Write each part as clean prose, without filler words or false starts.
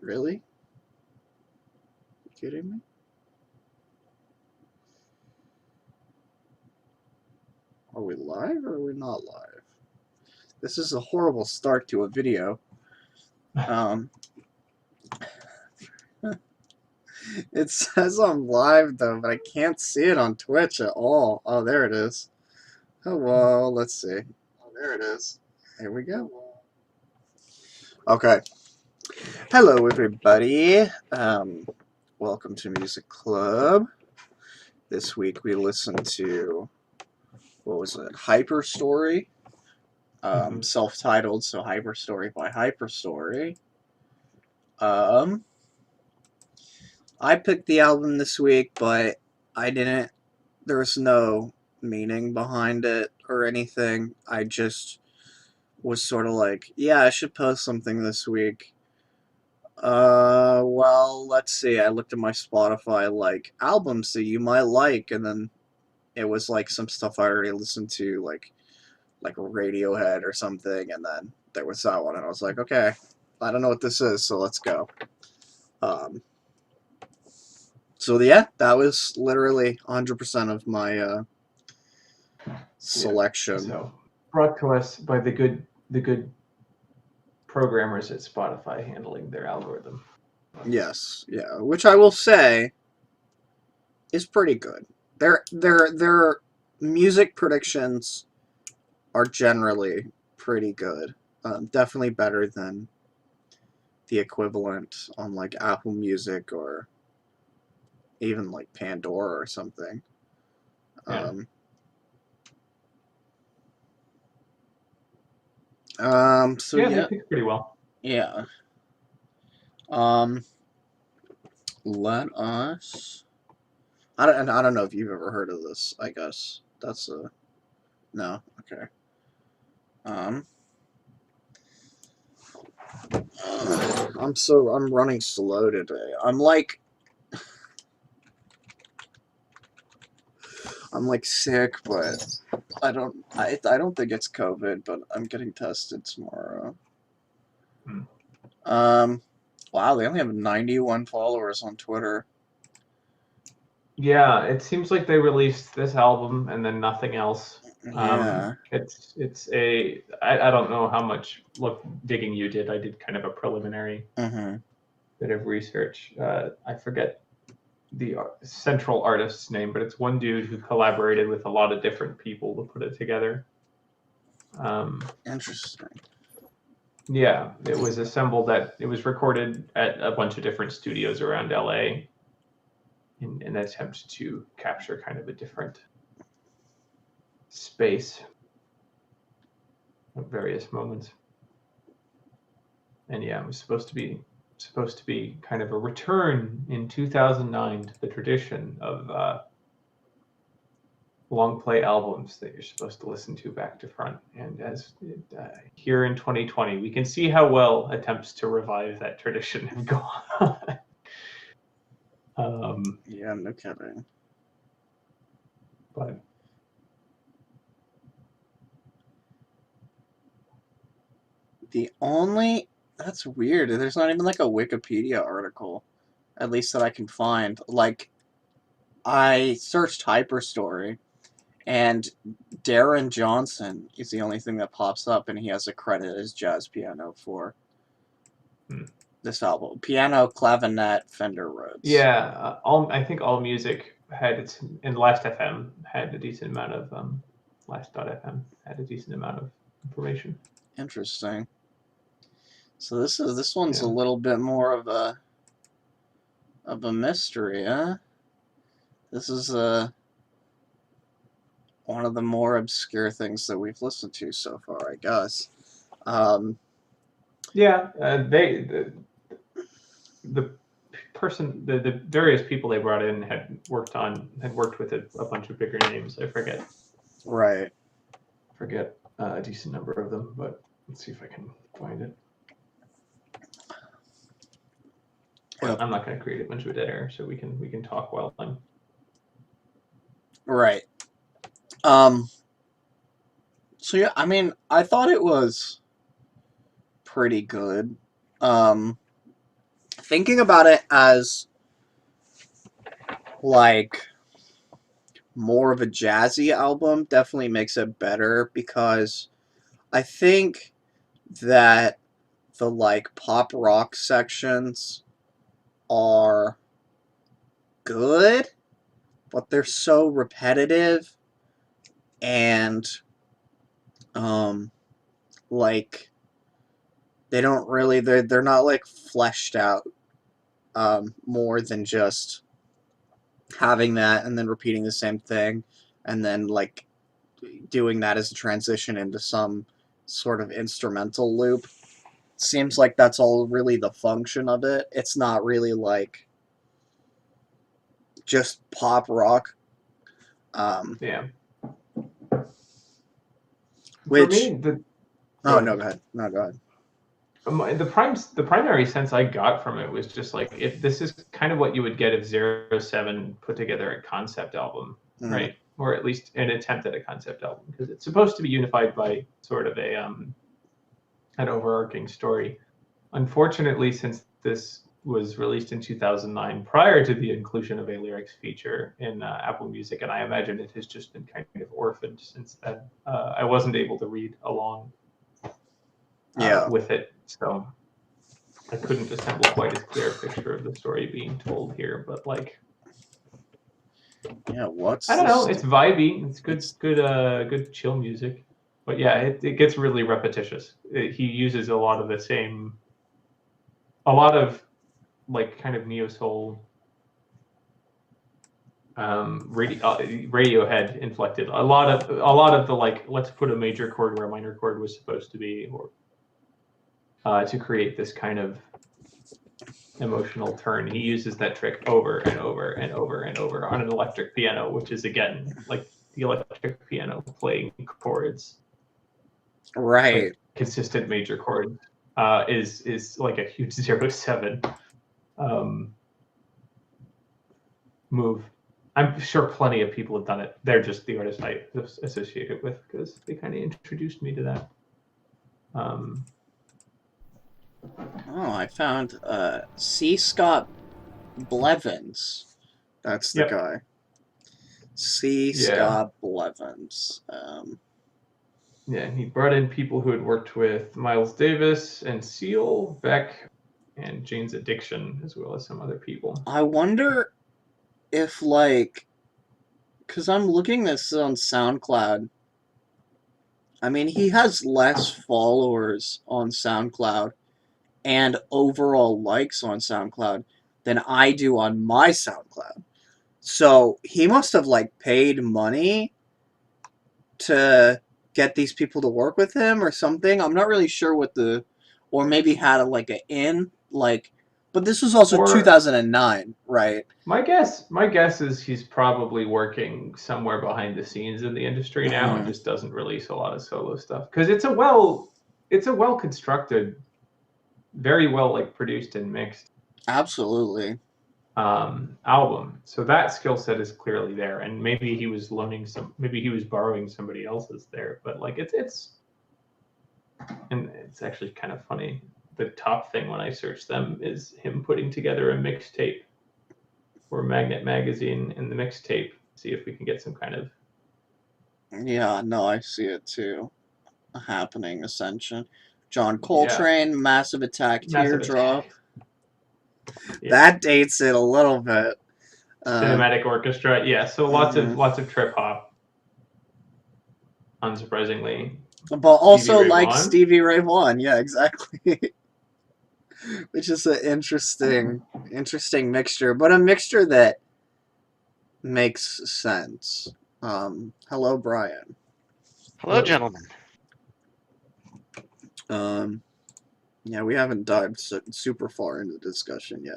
Really? You kidding me? Are we live or are we not live? This is a horrible start to a video. Um, it says I'm live though, but I can't see it on Twitch at all. Oh, there it is. Hello, let's see. Oh, there it is. Here we go. Okay. Hello, everybody. Welcome to Music Club. This week we listened to, what was it? Hyperstory. Self-titled, so Hyperstory by Hyperstory. I picked the album this week, but I didn't. There was no meaning behind it or anything. I just was sort of like, yeah, I should post something this week. Well, let's see. I looked at my Spotify, like, albums that you might like, and then it was like some stuff I already listened to, like Radiohead or something, and then there was that one, and I was like, okay, I don't know what this is, so let's go. So yeah, that was literally 100% of my selection. So brought to us by the good programmers at Spotify handling their algorithm. Yes, yeah, which I will say is pretty good. Their music predictions are generally pretty good. Definitely better than the equivalent on like Apple Music or even like Pandora or something. Yeah. So yeah, yeah, they pick pretty well. Yeah. Let us. I don't know if you've ever heard of this. I guess that's a no. Okay. I'm running slow today. I'm like sick, but I don't think it's COVID, but I'm getting tested tomorrow. Wow, they only have 91 followers on Twitter. Yeah, it seems like they released this album and then nothing else. Yeah. It's a I don't know how much digging you did. I did kind of a preliminary bit of research. I forget the central artist's name, but it's one dude who collaborated with a lot of different people to put it together. Interesting. Yeah, it was assembled it was recorded at a bunch of different studios around LA in an attempt to capture kind of a different space at various moments. And yeah, it was supposed to be kind of a return in 2009 to the tradition of long play albums that you're supposed to listen to back to front. And as here in 2020, we can see how well attempts to revive that tradition have gone. Yeah, no kidding. But that's weird. There's not even like a Wikipedia article, at least that I can find. Like, I searched Hyperstory, and Darren Johnson is the only thing that pops up, and he has a credit as jazz piano for this album. Piano, clavinet, Fender Rhodes. Yeah, I think All Music and Last.fm had a decent amount of Last.fm had a decent amount of information. Interesting. So this one's a little bit more of a mystery, huh? This is one of the more obscure things that we've listened to so far, I guess. The various people they brought in had worked with a bunch of bigger names. I forget. Right. Forget a decent number of them, but let's see if I can find it. Well, I'm not going to create a bunch of dead air, so we can talk while I'm. Right. So yeah, I mean, I thought it was pretty good. thinking about it as like more of a jazzy album definitely makes it better, because I think that the like pop rock sections are good, but they're so repetitive and um like they don't really they're not like fleshed out more than just having that and then repeating the same thing and then like doing that as a transition into some sort of instrumental loop. Seems like that's all really the function of it. It's not really like just pop rock. Yeah. For Which me, the go oh no, ahead. go ahead. No, go ahead. The primary sense I got from it was just like, if this is kind of what you would get if 07 put together a concept album, Mm. right? Or at least an attempt at a concept album, because it's supposed to be unified by sort of an overarching story. Unfortunately, since this was released in 2009, prior to the inclusion of a lyrics feature in Apple Music, and I imagine it has just been kind of orphaned since then, I wasn't able to read along with it, so I couldn't assemble quite as clear a picture of the story being told here. But like, Yeah, what's I don't know, this? it's vibey, it's good chill music. But yeah, it gets really repetitious. He uses a lot of the same, a lot of like kind of neo soul, Radiohead inflected. A lot of the like, let's put a major chord where a minor chord was supposed to be, or to create this kind of emotional turn. He uses that trick over and over and over and over on an electric piano, which is again like the electric piano playing chords, Right. like consistent major chords, is like a huge 07 move. I'm sure plenty of people have done it. They're just the artists I associate it with, because they kind of introduced me to that. Oh, I found C. Scott Blevins. That's the Yep. guy. C. Yeah. Scott Blevins. Yeah, he brought in people who had worked with Miles Davis and Seal, Beck, and Jane's Addiction, as well as some other people. I wonder if like, because I'm looking this on SoundCloud. I mean, he has less followers on SoundCloud and overall likes on SoundCloud than I do on my SoundCloud. So he must have like paid money to get these people to work with him or something. I'm not really sure what the, or maybe had a, like an in like, but this was also Or 2009, right? my guess is he's probably working somewhere behind the scenes in the industry now and Mm-hmm. just doesn't release a lot of solo stuff, because it's a well constructed, very well like produced and mixed Absolutely. album. So that skill set is clearly there, and maybe he was maybe he was borrowing somebody else's there. But like, and it's actually kind of funny. The top thing when I search them is him putting together a mixtape for Magnet Magazine, and the mixtape. See if we can get some kind of. Yeah, no, I see it too. Happening Ascension. John Yeah, Coltrane, Massive Attack, Massive Teardrop. Attack. Yeah, That dates it a little bit. cinematic orchestra. Yeah, so lots of Mhm. lots of trip hop. Unsurprisingly, But Stevie also Ray like Vaughan. Stevie Ray Vaughan, yeah, exactly. Which is an interesting mixture, but a mixture that makes sense. Hello, Brian. Hello, gentlemen. Um, yeah, we haven't dived super far into the discussion yet.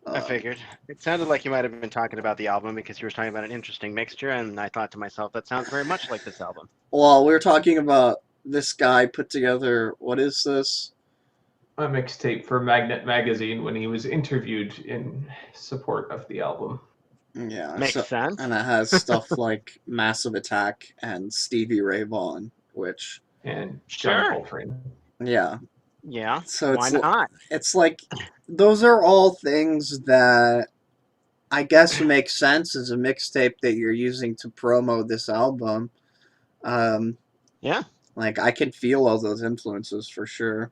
I figured. It sounded like you might have been talking about the album because you were talking about an interesting mixture, and I thought to myself, that sounds very much like this album. Well, we were talking about this guy put together. What is this? A mixtape for Magnet Magazine when he was interviewed in support of the album. Yeah, Makes so sense. and it has stuff like Massive Attack and Stevie Ray Vaughan, which And John Sure. Coltrane. yeah, Yeah. So Why not? It's like those are all things that I guess make sense as a mixtape that you're using to promo this album. Yeah. Like I can feel all those influences for sure.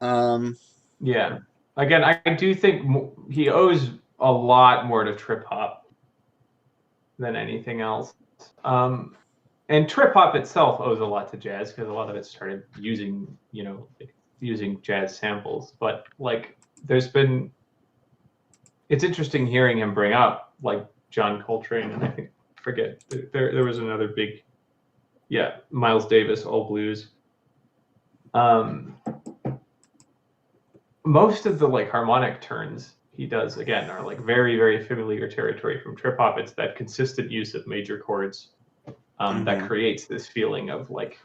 Yeah. Again, I do think he owes a lot more to trip hop than anything else. And trip hop itself owes a lot to jazz because a lot of it started using, using jazz samples. But like, it's interesting hearing him bring up like John Coltrane, and I forget there was another big, Miles Davis, all blues. Most of the like harmonic turns he does again are like very, very familiar territory from trip hop. It's that consistent use of major chords that creates this feeling of like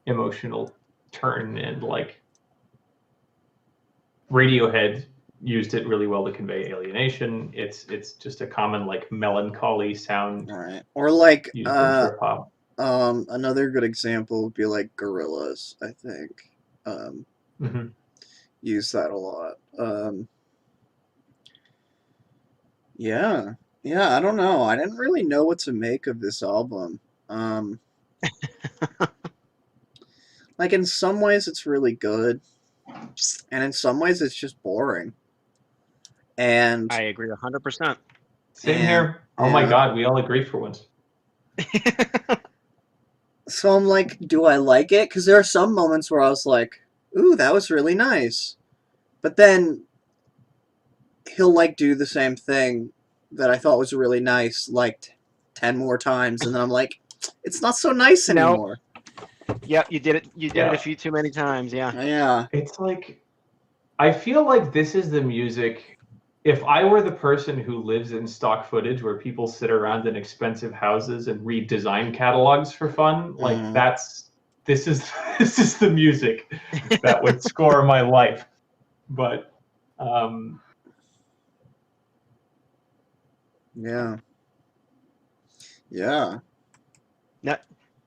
emotional turn, and like Radiohead used it really well to convey alienation. It's just a common like melancholy sound, right. Or like used in trip hop. another good example would be like Gorillaz, I think. Use that a lot. Yeah. Yeah, I don't know. I didn't really know what to make of this album. Like in some ways it's really good, and in some ways it's just boring. And I agree 100%. Same here. Oh my God, we all agree for once. So I'm like, do I like it? Because there are some moments where I was like, ooh, that was really nice. But then he'll like do the same thing that I thought was really nice like 10 more times, and then I'm like, it's not so nice anymore. Yep, you did it. You did it a few too many times. Yeah. Yeah. It's like, I feel like this is the music. If I were the person who lives in stock footage where people sit around in expensive houses and read design catalogs for fun, like this is the music that would score my life. But yeah. Yeah. Now,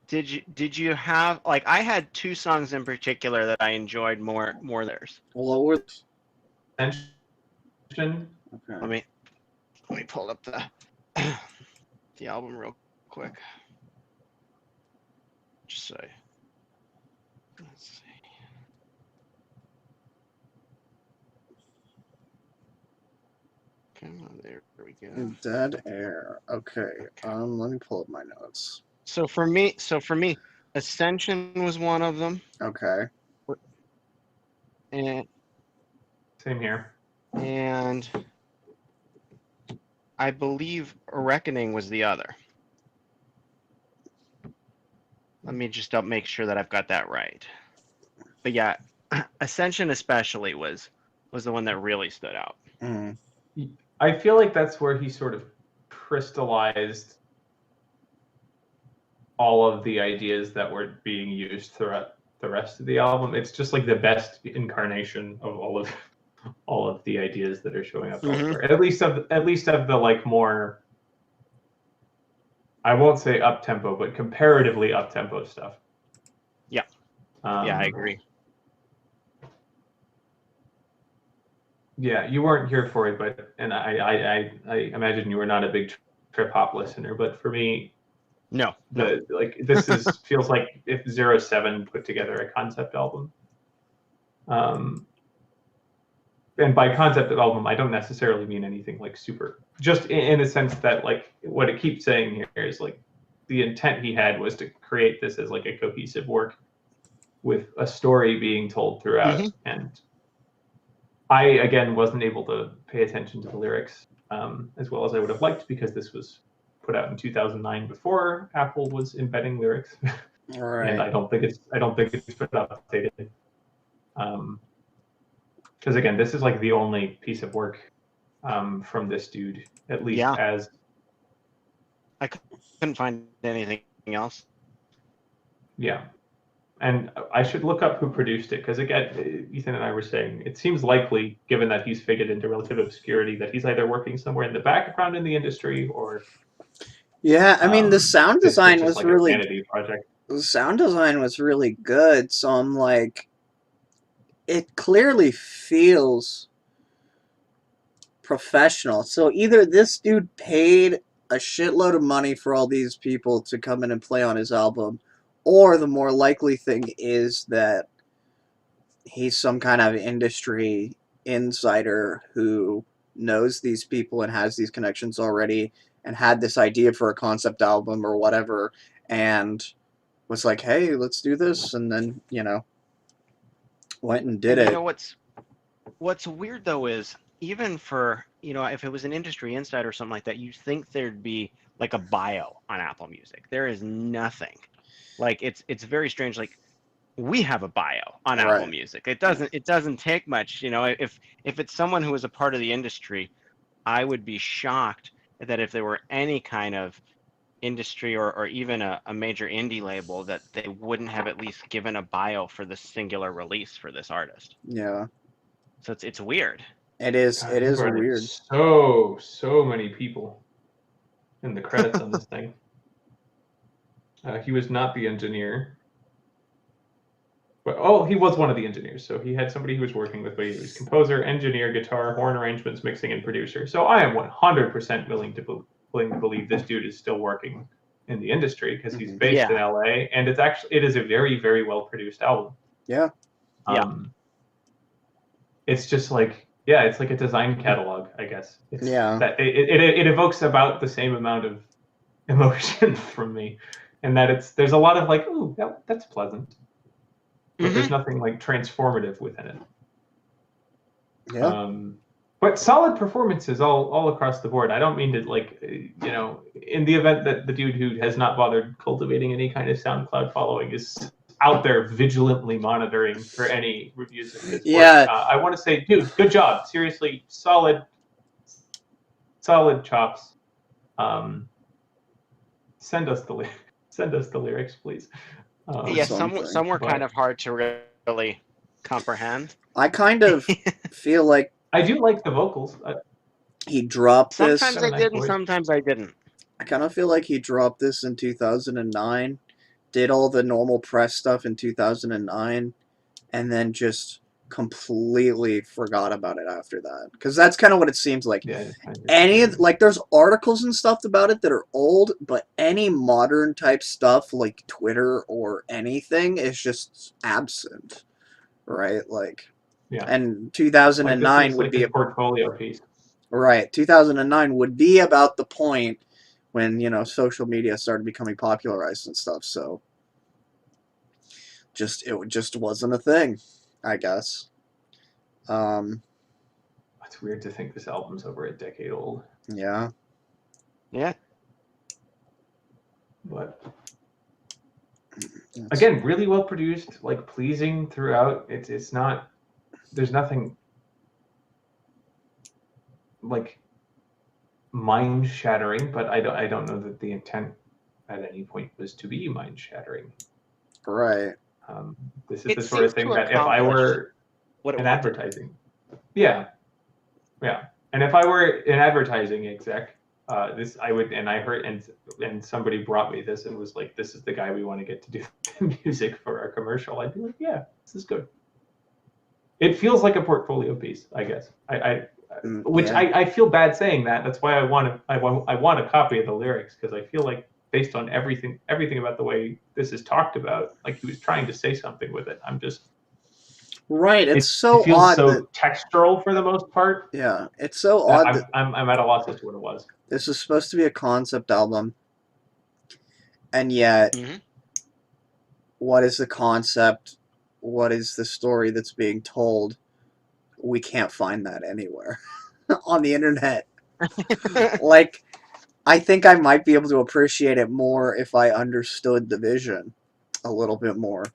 did you have like I had two songs in particular that I enjoyed more theirs. Well, what were okay. Let me pull up the the album real quick. Just say. Let's see. Come on, there we go. Dead Air. Okay. Let me pull up my notes. So for me, Ascension was one of them. Okay. And same here. And I believe Reckoning was the other. Let me just make sure that I've got that right. But yeah, Ascension especially was the one that really stood out. I feel like that's where he sort of crystallized all of the ideas that were being used throughout the rest of the album. It's just like the best incarnation of all of the ideas that are showing up elsewhere. At least of the like more, I won't say up tempo, but comparatively up tempo stuff. Yeah. Yeah, I agree. Yeah, you weren't here for it, and I imagine you were not a big trip hop listener, but for me, no. This feels like if 07 put together a concept album. And by concept album, I don't necessarily mean anything like super, just in a sense that like what it keeps saying here is like the intent he had was to create this as like a cohesive work with a story being told throughout. And I, again, wasn't able to pay attention to the lyrics as well as I would have liked, because this was put out in 2009 before Apple was embedding lyrics. Right. And I don't think it's put updated. Because again, this is like the only piece of work from this dude, at least as. I couldn't find anything else. Yeah. And I should look up who produced it, because again, Ethan and I were saying, it seems likely, given that he's faded into relative obscurity, that he's either working somewhere in the background in the industry or. Yeah, I mean, the sound design was like really. a vanity project. the sound design was really good, so I'm like, it clearly feels professional. So either this dude paid a shitload of money for all these people to come in and play on his album, or the more likely thing is that he's some kind of industry insider who knows these people and has these connections already and had this idea for a concept album or whatever and was like, hey, let's do this, and then, went and did And you it. know what's weird though is even for, if it was an industry insider or something like that, you'd think there'd be like a bio on Apple Music. There is nothing. Like it's very strange. Like we have a bio on Apple Right. Music. It doesn't take much. If it's someone who is a part of the industry, I would be shocked that if there were any kind of industry or even a major indie label that they wouldn't have at least given a bio for this singular release for this artist. Yeah. So it's weird. It is. God, It he is brought in weird. so many people in the credits on this thing. He was not the engineer. But, he was one of the engineers. So he had somebody he was working with, but he was composer, engineer, guitar, horn arrangements, mixing, and producer. So I am 100% willing to believe this dude is still working in the industry because he's based in LA, and it is a very, very well produced album. Yeah. It's just like, it's like a design catalog, I guess. Yeah. It evokes about the same amount of emotion from me, and that there's a lot of like, ooh, that's pleasant. But there's nothing like transformative within it. Yeah. But solid performances all across the board. I don't mean to in the event that the dude who has not bothered cultivating any kind of SoundCloud following is out there vigilantly monitoring for any reviews of his work. I want to say, dude, good job. Seriously, solid chops. Send us the lyrics, please. Some were kind of hard to really comprehend. I kind of feel like I do like the vocals. He dropped this. Sometimes I did and sometimes I didn't. I kind of feel like he dropped this in 2009, did all the normal press stuff in 2009, and then just completely forgot about it after that. Because that's kind of what it seems like. Yeah, there's articles and stuff about it that are old, but any modern type stuff like Twitter or anything is just absent, right? And 2009 would be a portfolio piece. Right. 2009 would be about the point when, social media started becoming popularized and stuff. So it just wasn't a thing, I guess. It's weird to think this album's over a decade old. Yeah. Yeah. But again, really well produced, like pleasing throughout. It's not, there's nothing like mind shattering, but I don't know that the intent at any point was to be mind shattering. Right. This is the sort of thing that if I were in advertising, and if I were an advertising exec, I would, and I heard, and somebody brought me this and was like, this is the guy we want to get to do the music for our commercial. I'd be like, yeah, this is good. It feels like a portfolio piece, I guess. I feel bad saying that. That's why I want a copy of the lyrics, because I feel like based on everything about the way this is talked about, like he was trying to say something with it. I'm just right. It feels odd. So textural for the most part. Yeah, it's so odd. I'm at a loss as to what it was. This is supposed to be a concept album, and yet, what is the concept? What is the story that's being told? We can't find that anywhere on the internet. I think I might be able to appreciate it more if I understood the vision a little bit more.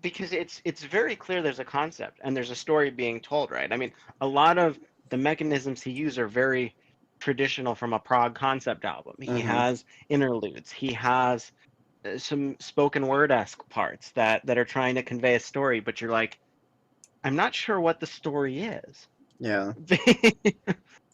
Because it's very clear there's a concept and there's a story being told, right? I mean, a lot of the mechanisms he used are very traditional from a prog concept album. He has interludes. He has some spoken word-esque parts that are trying to convey a story, but you're like, I'm not sure what the story is. Yeah.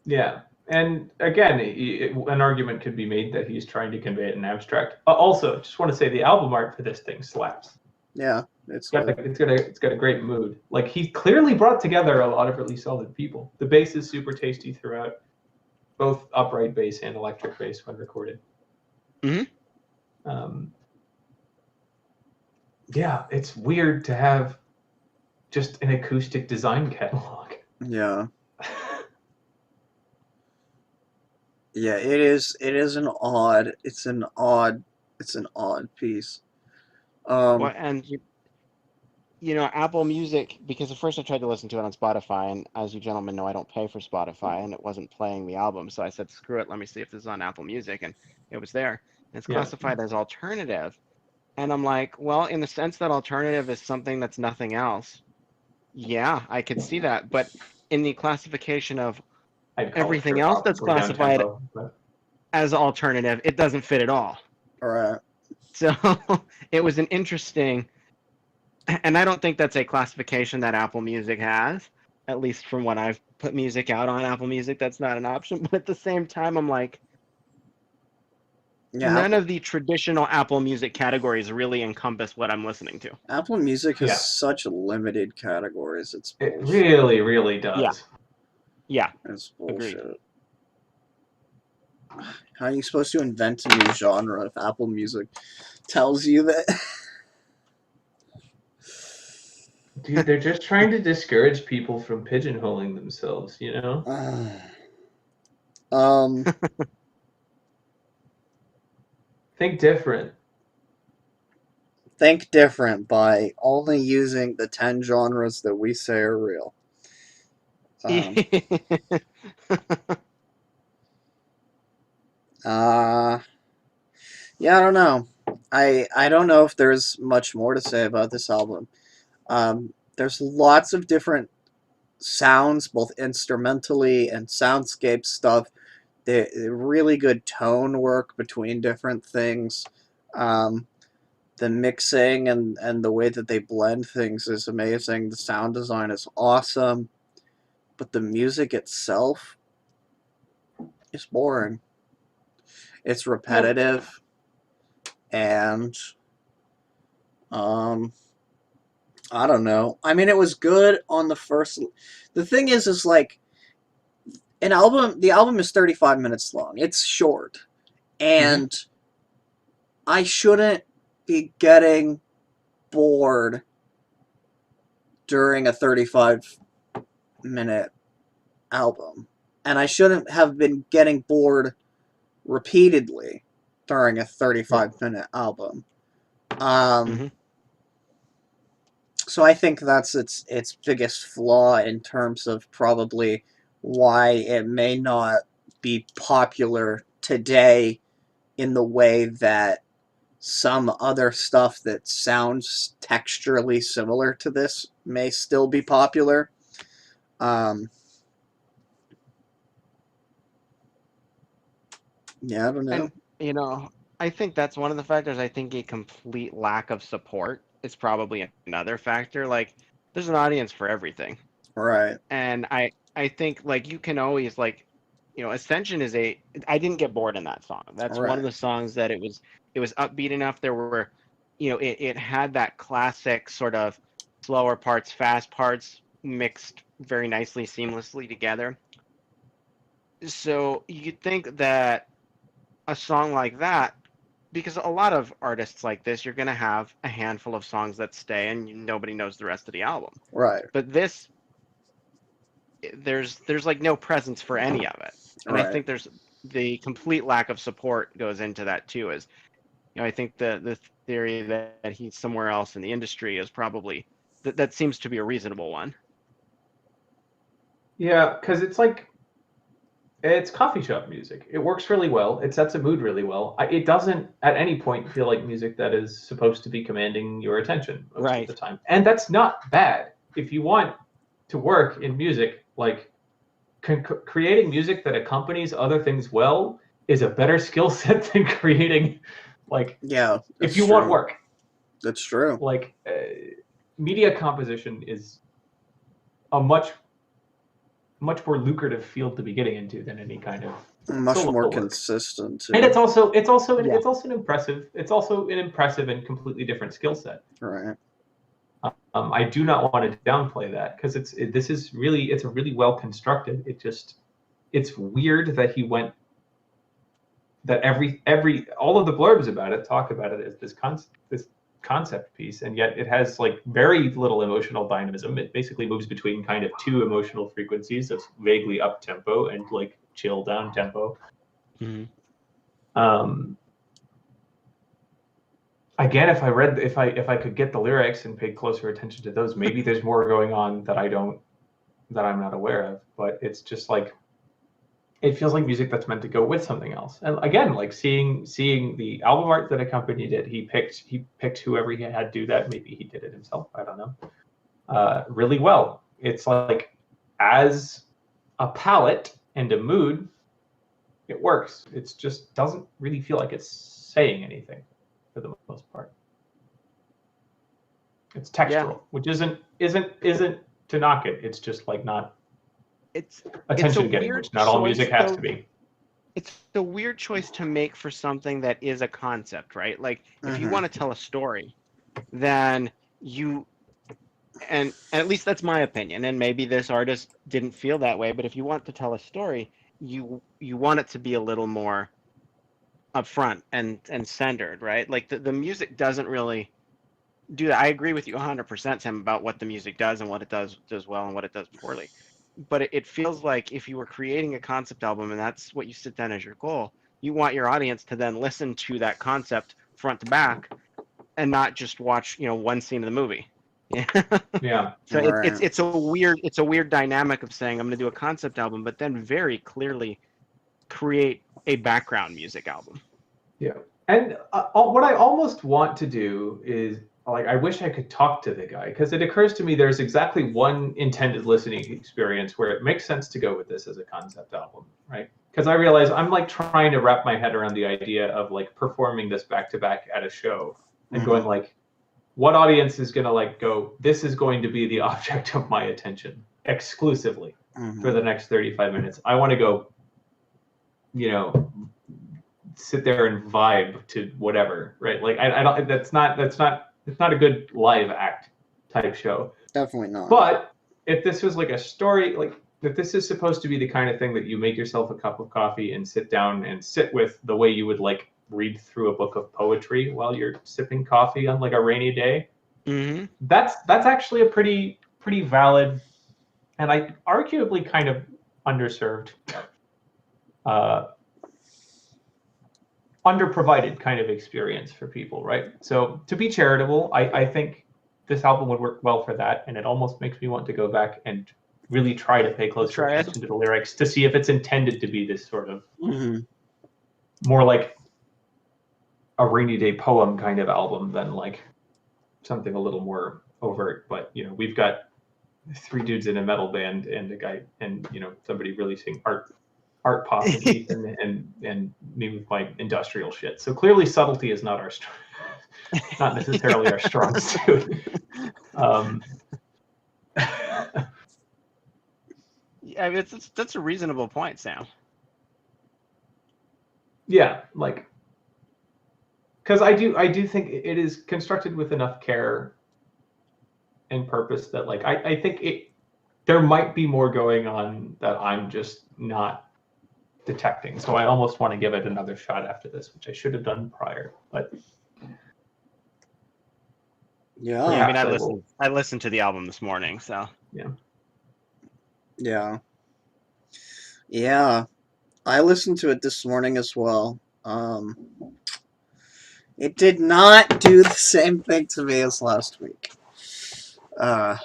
Yeah. And again, an argument could be made that he's trying to convey it in abstract. Also, just want to say the album art for this thing slaps. Yeah, it's got a great mood. Like, he clearly brought together a lot of really solid people. The bass is super tasty throughout, both upright bass and electric bass when recorded. Yeah, it's weird to have just an acoustic design catalog. Yeah. Yeah, it is an odd piece. Well, and Apple Music, because at first I tried to listen to it on Spotify, and as you gentlemen know, I don't pay for Spotify, and it wasn't playing the album, so I said, screw it, let me see if this is on Apple Music, and it was there. And it's classified as alternative. And I'm like, well, in the sense that alternative is something that's nothing else, yeah, I could see that. But in the classification of everything else that's classified as alternative, it doesn't fit at all. All right. So it was an interesting, and I don't think that's a classification that Apple Music has, at least from when I've put music out on Apple Music, that's not an option. But at the same time, I'm like, none of the traditional Apple Music categories really encompass what I'm listening to. Apple Music has such limited categories. It's bullshit. It really, really does. Yeah. It's bullshit. Agreed. How are you supposed to invent a new genre if Apple Music tells you that? Dude, they're just trying to discourage people from pigeonholing themselves, you know? Think different. Think different by only using the 10 genres that we say are real. Yeah, I don't know. I don't know if there's much more to say about this album. There's lots of different sounds, both instrumentally and soundscape stuff. The really good tone work between different things. The mixing and the way that they blend things is amazing. The sound design is awesome. But the music itself is boring. It's repetitive. And I don't know. I mean, it was good on the first. The thing is like the album is 35 minutes long. It's short. And I shouldn't be getting bored during a 35-minute album. And I shouldn't have been getting bored repeatedly during a 35-minute album. So I think that's its biggest flaw in terms of probably why it may not be popular today in the way that some other stuff that sounds texturally similar to this may still be popular. Yeah, I don't know. And, I think that's one of the factors. I think a complete lack of support is probably another factor. Like, there's an audience for everything. Right. And I think, like, you can always, like, Ascension is I didn't get bored in that song. That's one of the songs that it was upbeat enough. There were, it had that classic sort of slower parts, fast parts mixed very nicely, seamlessly together. So you'd think that a song like that, because a lot of artists like this, you're going to have a handful of songs that stay and nobody knows the rest of the album. Right. But this, there's like no presence for any of it. And I think there's the complete lack of support goes into that too. Is, I think the theory that he's somewhere else in the industry is probably, that seems to be a reasonable one. Yeah, because it's coffee shop music. It works really well. It sets a mood really well. It doesn't at any point feel like music that is supposed to be commanding your attention most of the time. And that's not bad. If you want to work in music, like creating music that accompanies other things well is a better skill set than creating, like, if you want work. That's true. Like, media composition is a much much more lucrative field to be getting into than any kind of much solo more work. consistent too. And it's also an impressive and completely different skill set. Right. I do not want to downplay that because it's a really well constructed. It's weird that he went that all of the blurbs about it talk about it as this concept piece, and yet it has like very little emotional dynamism. It basically moves between kind of two emotional frequencies of vaguely up tempo and like chill down tempo. Mm-hmm. Again, if I could get the lyrics and pay closer attention to those, maybe there's more going on that I'm not aware of. But it's just like it feels like music that's meant to go with something else. And again, like seeing the album art that accompanied it, he picked whoever he had do that. Maybe he did it himself. I don't know. Really well. It's like as a palette and a mood, it works. It just doesn't really feel like it's saying anything for the most part. It's textural, which isn't to knock it. It's just like not. It's attention getting. Not all music has to be. It's a weird choice to make for something that is a concept, right? Like if you want to tell a story, then and at least that's my opinion, and maybe this artist didn't feel that way, but if you want to tell a story, you want it to be a little more upfront and centered, right? Like the music doesn't really do that. I agree with you 100%, Tim, about what the music does and what it does well and what it does poorly. But it feels like if you were creating a concept album and that's what you set down as your goal, you want your audience to then listen to that concept front to back and not just watch, one scene of the movie. Yeah. So it's a weird dynamic of saying I'm going to do a concept album, but then very clearly create a background music album. Yeah. And what I almost want to do is like I wish I could talk to the guy because it occurs to me there's exactly one intended listening experience where it makes sense to go with this as a concept album, right? Because I realize I'm like trying to wrap my head around the idea of like performing this back to back at a show and going like, what audience is going to like go, this is going to be the object of my attention exclusively for the next 35 minutes. I want to go, sit there and vibe to whatever, right? Like I don't, it's not a good live act type show. Definitely not. But if this was like a story, like if this is supposed to be the kind of thing that you make yourself a cup of coffee and sit down and sit with the way you would like read through a book of poetry while you're sipping coffee on like a rainy day, that's actually a pretty valid and I arguably kind of underserved, underprovided kind of experience for people, right? So to be charitable, I think this album would work well for that, and it almost makes me want to go back and really try to pay closer attention to the lyrics to see if it's intended to be this sort of more like a rainy day poem kind of album than like something a little more overt. But we've got 3 dudes in a metal band and a guy and somebody releasing art pop and me with my industrial shit. So clearly subtlety is not not necessarily our strong suit. I mean, that's a reasonable point, Sam. Yeah, like because I do think it is constructed with enough care and purpose that like I think there might be more going on that I'm just not detecting. So I almost want to give it another shot after this, which I should have done prior. But yeah, I mean, I listened to the album this morning, so yeah. I listened to it this morning as well. It did not do the same thing to me as last week. Yeah.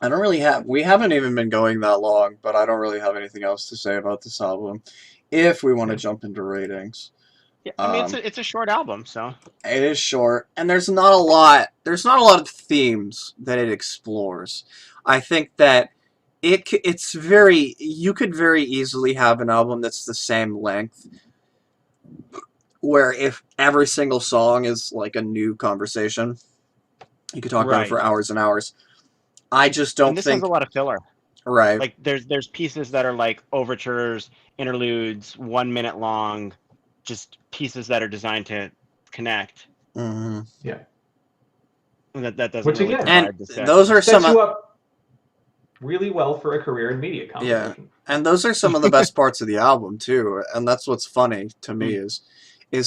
I don't really we haven't even been going that long, but I don't really have anything else to say about this album if we want to jump into ratings. Yeah, I mean, it's a short album, so. It is short, and there's not a lot of themes that it explores. I think that you could very easily have an album that's the same length, where if every single song is like a new conversation, You could talk about it Right. for hours and hours. I just And don't this has a think. lot of filler. Right. Like there's pieces that are like overtures, interludes, 1 minute long, just pieces that are designed to connect. Mm-hmm. Yeah. And that doesn't Which really again, And provide the those are some. sets you up really well for a career in media Yeah, composition. and those are some of the best parts of the album too, and that's what's funny to me is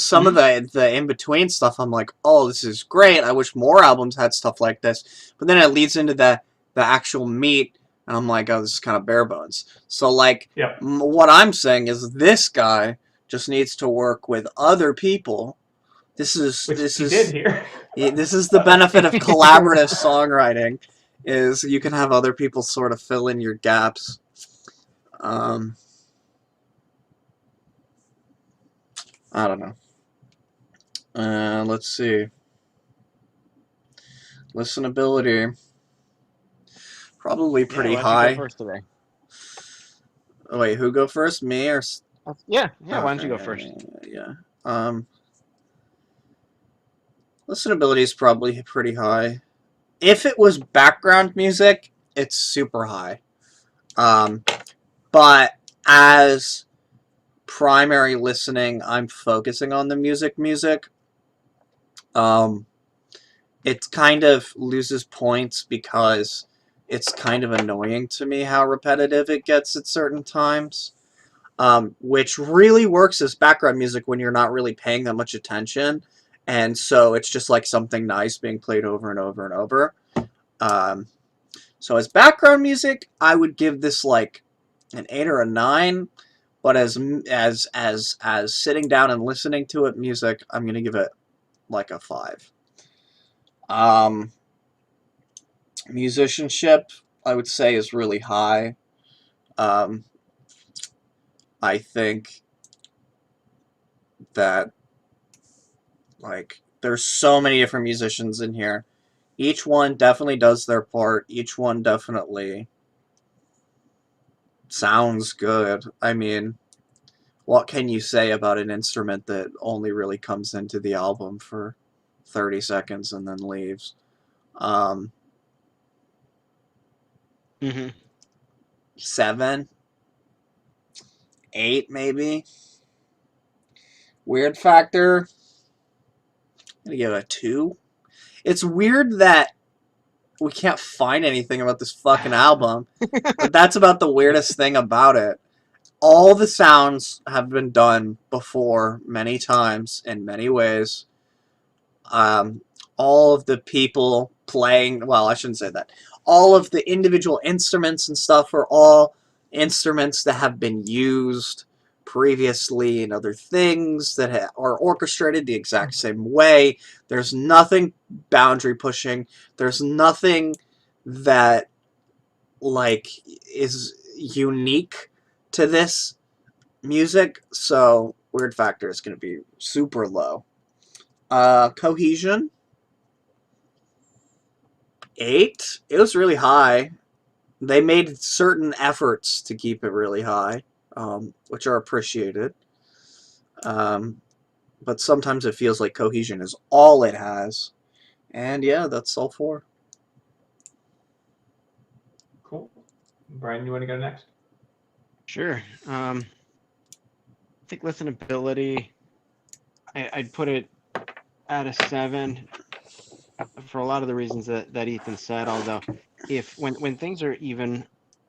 some of the in between stuff. I'm like, oh, this is great. I wish more albums had stuff like this. But then it leads into the actual meat, and I'm like, oh, this is kind of bare bones. So like, Yep. what I'm saying is this guy just needs to work with other people. This is Which this he is did here. this is the benefit of collaborative songwriting, is you can have other people sort of fill in your gaps. I don't know. Let's see. Listenability, probably Yeah, pretty why don't you go high. first today? Oh, wait, who go first? Me or? Yeah, why don't you Okay, go first? yeah. Listenability is probably pretty high. If it was background music, it's super high. But as primary listening, I'm focusing on the music. It kind of loses points because it's kind of annoying to me how repetitive it gets at certain times. Which really works as background music when you're not really paying that much attention. And so it's just like something nice being played over and over and over. Um, so as background music, I would give this like an 8 or a 9. But as sitting down and listening to it music, I'm gonna give it like a 5. Musicianship, I would say, is really high. Um, I think that like there's so many different musicians in here. Each one definitely does their part. Each one definitely sounds good. I mean, what can you say about an instrument that only really comes into the album for 30 seconds and then leaves? Um, Mm-hmm. 7, 8 maybe. Weird factor, I'm gonna give it a 2. It's weird that we can't find anything about this fucking album, but that's about the weirdest thing about it. All the sounds have been done before many times in many ways. Um, all of the people playing, well, I shouldn't say that. All of the individual instruments and stuff are all instruments that have been used previously in other things that are orchestrated the exact same way. There's nothing boundary pushing. There's nothing that like is unique to this music, so weird factor is going to be super low. Cohesion, 8. It was really high. They made certain efforts to keep it really high, which are appreciated. Um, but sometimes it feels like cohesion is all it has. And yeah, that's all 4. Cool. Brian, you want to go next? Sure. I think listenability, I'd put it at a 7 for a lot of the reasons that Ethan said. Although, if when things are even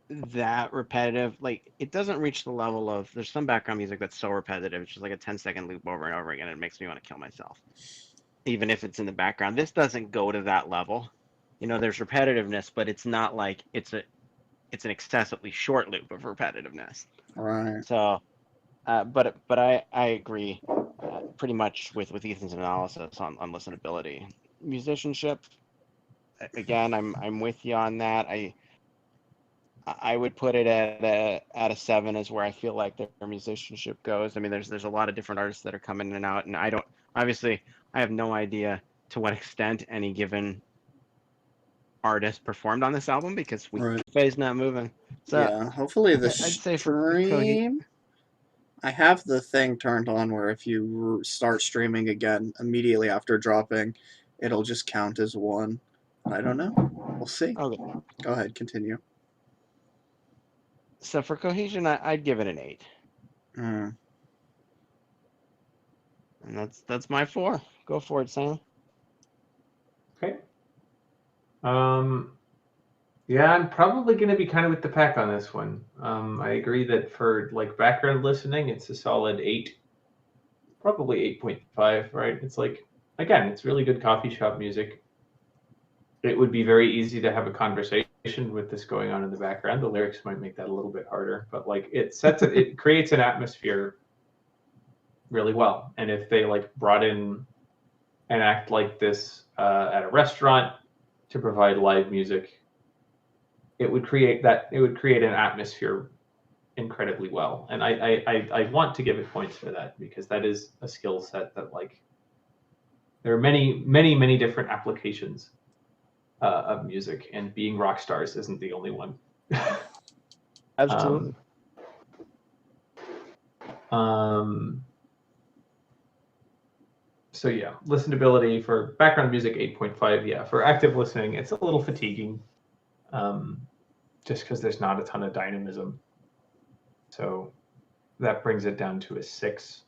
that repetitive, like it doesn't reach the level of, there's some background music that's so repetitive, it's just like a 10-second loop over and over again. It makes me want to kill myself, even if it's in the background. This doesn't go to that level. There's repetitiveness, but it's not like it's an excessively short loop of repetitiveness. Right. So, but I agree pretty much with Ethan's analysis on listenability. Musicianship, again, I'm with you on that. I would put it at a 7 is where I feel like their musicianship goes. I mean, there's a lot of different artists that are coming in and out, and I have no idea to what extent any given artist performed on this album because Right. Faye's not moving. So Yeah, hopefully the I'd say for stream. I have the thing turned on where if you start streaming again immediately after dropping, it'll just count as 1. I don't know. We'll see. Okay. Go ahead, continue. So for cohesion, I'd give it an 8. Mm. And that's my 4. Go for it, Sam. Okay. Yeah, I'm probably going to be kind of with the pack on this one. I agree that for like background listening, it's a solid 8, probably 8.5, right? It's like, again, it's really good coffee shop music. It would be very easy to have a conversation with this going on in the background. The lyrics might make that a little bit harder, but like it creates an atmosphere really well. And if they like brought in an act like this at a restaurant to provide live music, it would create an atmosphere incredibly well. And I want to give it points for that, because that is a skill set that like there are many different applications of music, and being rock stars isn't the only one. Absolutely. So yeah, listenability for background music 8.5. Yeah, for active listening, it's a little fatiguing, just because there's not a ton of dynamism. So that brings it down to a 6.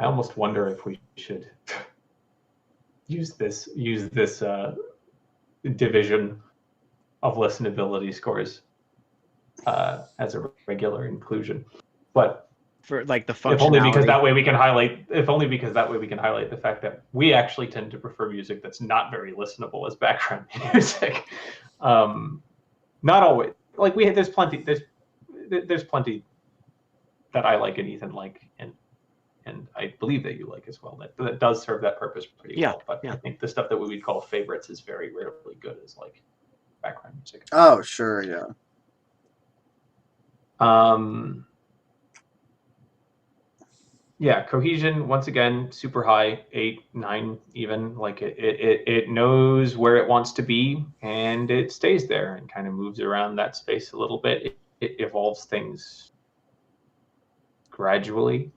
I almost wonder if we should use this division of listenability scores as a regular inclusion, but For like the if only because functionality. that way we can highlight the fact that we actually tend to prefer music that's not very listenable as background music. Not always. Like there's plenty that I like and Ethan like, and I believe that you like as well. That does serve that purpose pretty well. But I think the stuff that we would call favorites is very rarely good as like background music. Oh, sure, yeah. Yeah, cohesion, once again, super high, 8, 9 even. Like it knows where it wants to be, and it stays there and kind of moves around that space a little bit. It evolves things gradually.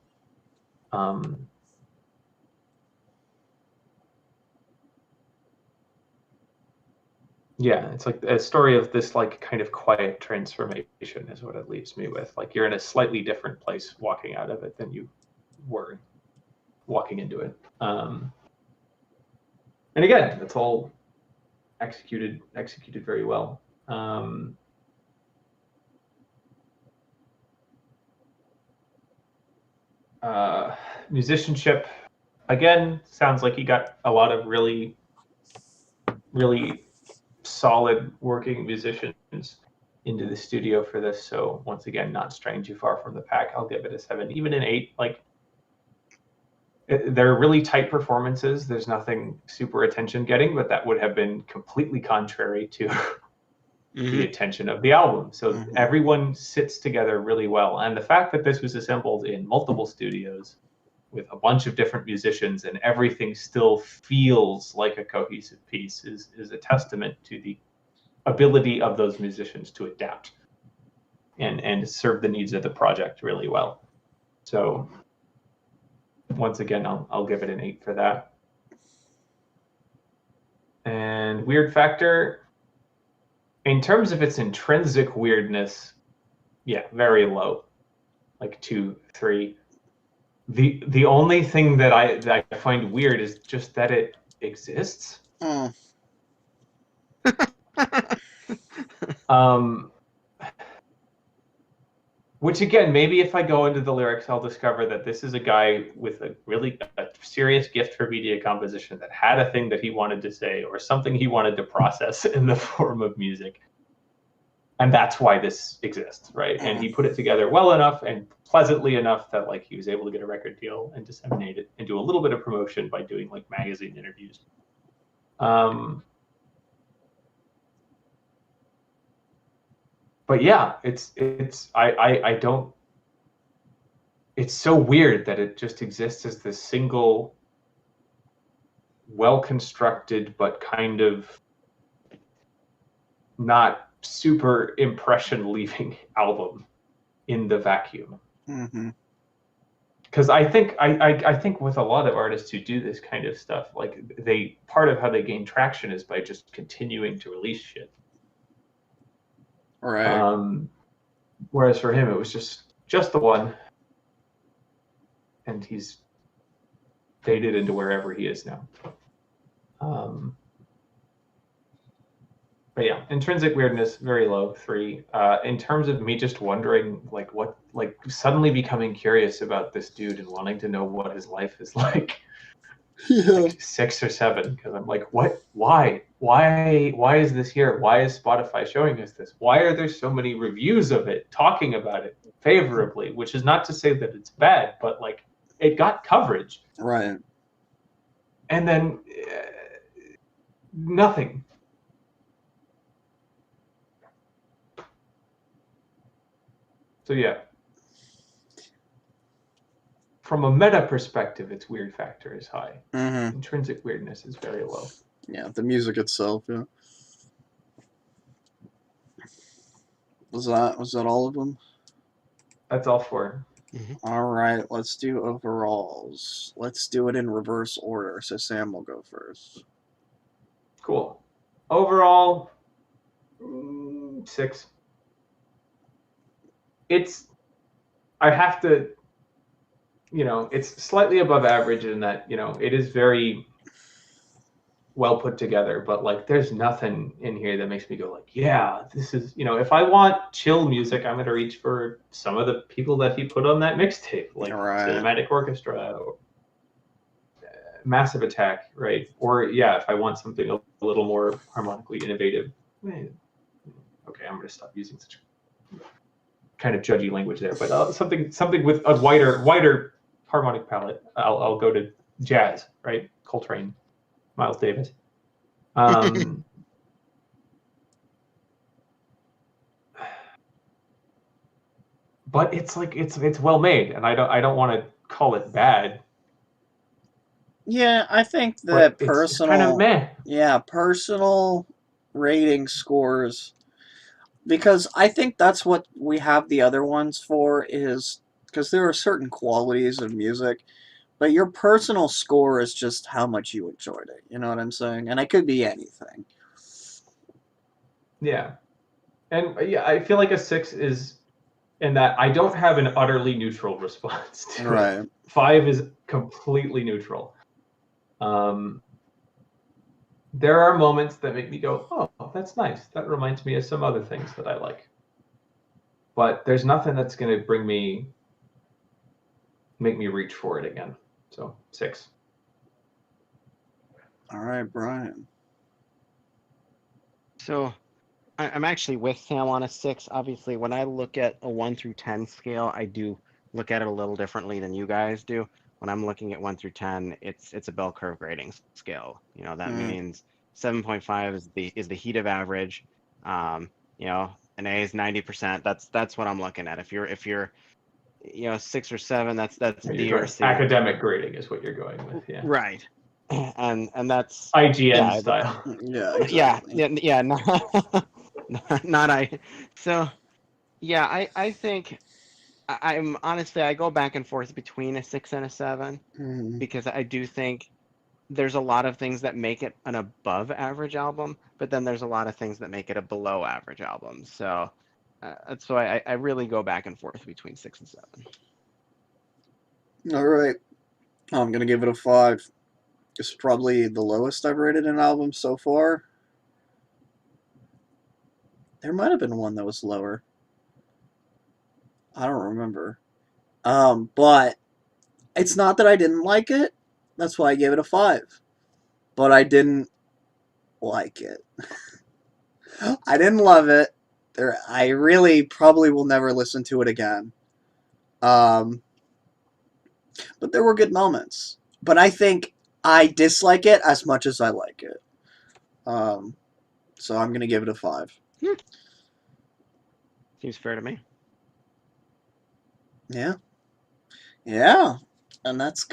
Yeah, it's like a story of this like kind of quiet transformation is what it leaves me with. Like you're in a slightly different place walking out of it than you were walking into it. And again, it's all executed very well. Musicianship, again, sounds like he got a lot of really solid working musicians into the studio for this. So once again, not straying too far from the pack. I'll give it a 7, even an 8. Like they're really tight performances. There's nothing super attention getting, but that would have been completely contrary to the attention of the album. So everyone sits together really well. And the fact that this was assembled in multiple studios with a bunch of different musicians and everything still feels like a cohesive piece is a testament to the ability of those musicians to adapt and serve the needs of the project really well. So once again, I'll give it an 8 for that. And weird factor, in terms of its intrinsic weirdness, yeah, very low, like 2, 3. The only thing that I find weird is just that it exists. Which again, maybe if I go into the lyrics, I'll discover that this is a guy with a serious gift for media composition that had a thing that he wanted to say or something he wanted to process in the form of music. And that's why this exists, right? And he put it together well enough and pleasantly enough that like he was able to get a record deal and disseminate it and do a little bit of promotion by doing like magazine interviews. But yeah, it's so weird that it just exists as this single, well-constructed but kind of not super impression-leaving album in the vacuum. because I think with a lot of artists who do this kind of stuff, like part of how they gain traction is by just continuing to release shit. Right. Whereas for him, it was just the one, and he's faded into wherever he is now. But yeah, intrinsic weirdness, very low, 3. In terms of me just wondering, like suddenly becoming curious about this dude and wanting to know what his life is like, Yeah. like 6 or 7, because I'm like, what? Why is this here? Why is Spotify showing us this? Why are there so many reviews of it talking about it favorably? Which is not to say that it's bad, but like it got coverage. Right. And then nothing. So yeah, from a meta perspective, its weird factor is high. Mm-hmm. Intrinsic weirdness is very low. Yeah, the music itself, yeah. Was that all of them? That's all 4. All right, let's do overalls. Let's do it in reverse order. So Sam will go first. Cool. Overall, 6. I have to, it's slightly above average in that, it is very well put together, but like there's nothing in here that makes me go like, yeah, this is, if I want chill music, I'm going to reach for some of the people that he put on that mixtape, like Cinematic Orchestra, or Massive Attack, right? Or yeah, if I want something a little more harmonically innovative, okay, I'm going to stop using such kind of judgy language there, but something with a wider harmonic palette. I'll go to jazz, right? Coltrane, Miles Davis. But it's like it's well made, and I don't want to call it bad. Yeah, I think that it's kind of meh. Yeah, personal rating scores, because I think that's what we have the other ones for, is because there are certain qualities of music, but your personal score is just how much you enjoyed it. You know what I'm saying? And it could be anything. Yeah. And yeah, I feel like a 6 is in that I don't have an utterly neutral response to it. 5 is completely neutral. There are moments that make me go, oh, that's nice. That reminds me of some other things that I like. But there's nothing that's going to make me reach for it again. So 6. All right, Brian. So I'm actually with Sam on a 6. Obviously, when I look at a 1 through 10 scale, I do look at it a little differently than you guys do. When I'm looking at 1 through 10, it's a bell curve grading scale. That means 7.5 is the heat of average. An A is 90%. That's what I'm looking at. If you're 6 or 7, that's D or C. Academic grading is what you're going with, yeah. Right. And that's IGN style. Yeah, exactly. Yeah. Not I. So yeah, I think I'm honestly, I go back and forth between a 6 and a 7 because I do think there's a lot of things that make it an above average album, but then there's a lot of things that make it a below average album. So that's why I really go back and forth between 6 and 7. All right. I'm going to give it a 5. It's probably the lowest I've rated an album so far. There might have been one that was lower. I don't remember. But it's not that I didn't like it. That's why I gave it a 5. But I didn't like it. I didn't love it. I really probably will never listen to it again. But there were good moments. But I think I dislike it as much as I like it. So I'm going to give it a 5. Seems fair to me. Yeah. Yeah. And that's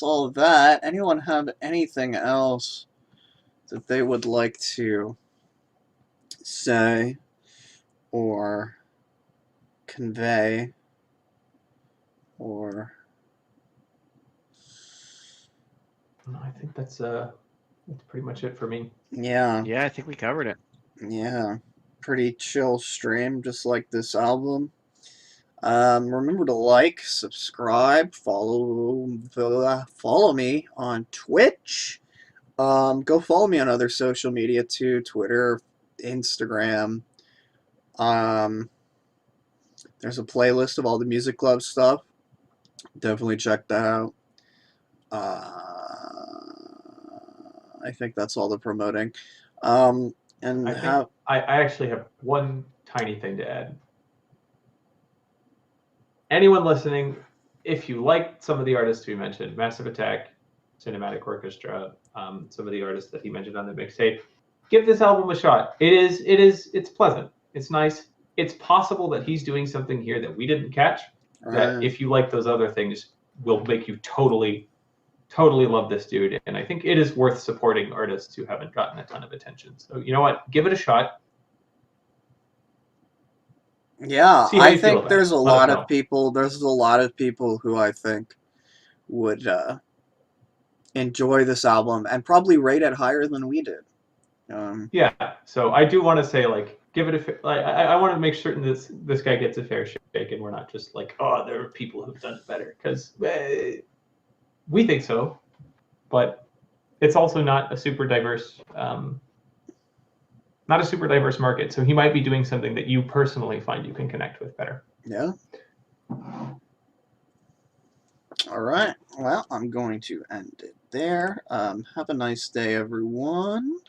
all of that. Anyone have anything else that they would like to say or convey or I think that's pretty much it for me. Yeah. Yeah, I think we covered it. Yeah. Pretty chill stream, just like this album. Remember to like, subscribe, follow me on Twitch. Go follow me on other social media too, Twitter, Instagram. There's a playlist of all the music club stuff. Definitely check that out. I think that's all the promoting. And I actually have one tiny thing to add. Anyone listening, if you like some of the artists we mentioned, Massive Attack, Cinematic Orchestra, some of the artists that he mentioned on the mixtape, give this album a shot. It's pleasant. It's nice. It's possible that he's doing something here that we didn't catch. That if you like those other things, will make you totally love this dude. And I think it is worth supporting artists who haven't gotten a ton of attention. So you know what? Give it a shot. Yeah, See how you feel about there's it. a Let us lot know. of people. There's a lot of people who I think would enjoy this album and probably rate it higher than we did. Yeah. So I do want to say, like, give it a. Like, I want to make certain this guy gets a fair shake, and we're not just like, oh, there are people who've done it better, because we think so, but it's also not a super diverse. Not a super diverse market, so he might be doing something that you personally find you can connect with better. Yeah. All right. Well, I'm going to end it there. Have a nice day, everyone.